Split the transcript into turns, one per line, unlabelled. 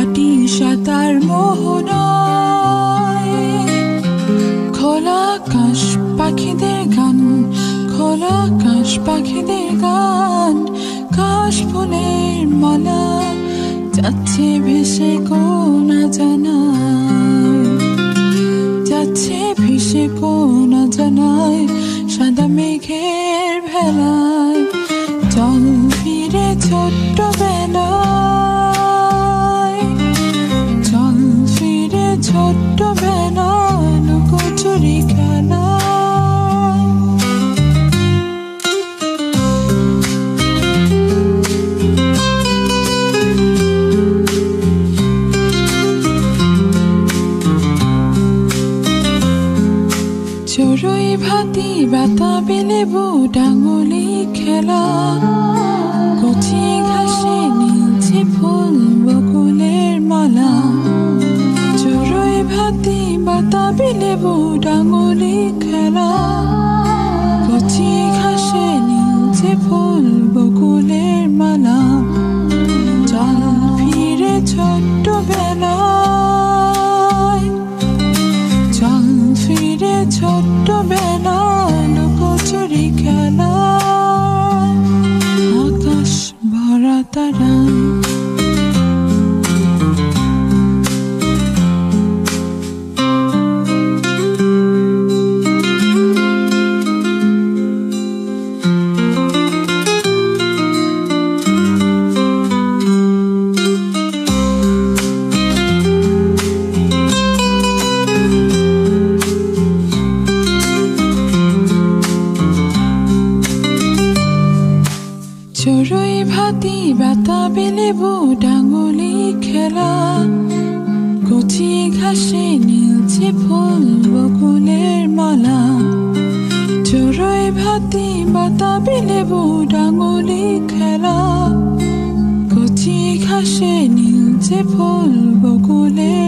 কাটি সাতার মোহনায় খোলা আকাশ পাখিদের গান খোলা আকাশ পাখিদের গান কাশ ফুলের মালা যাচ্ছে ভেসে কোন জানায় যাচ্ছে ভেসে কোন জানায় সাদা মেঘের ভেলায় চল ফিরে ছোট্ট বেলায় চল ফিরে ছোট্ট বেলায় লুকোচুরি খেলা চড়ুই ভাতি বাতাবি লেবু ডাঙুলি খেলা কচি ঘাসে নীলছে ফুল বকুলের মালা চড়ুই ভাতি বাতাবি লেবু ডাঙুলি খেলা কচি ঘাসে নীলছে ফুল বকুলের মালা চল ফিরে ছোট্ট বেলায় চল ফিরে ছোট্ট বেলায় লুকোচুরি খেলা আকাশ ভরা তারায় চড়ুই ভাতি বাতাবি লেবু ডাঙুলি খেলা কচি ঘাসে নীলছে ফুল বকুলের মালা চড়ুই ভাতি বাতাবি লেবু ডাঙুলি খেলা কচি ঘাসে নীলছে ফুল বকুলের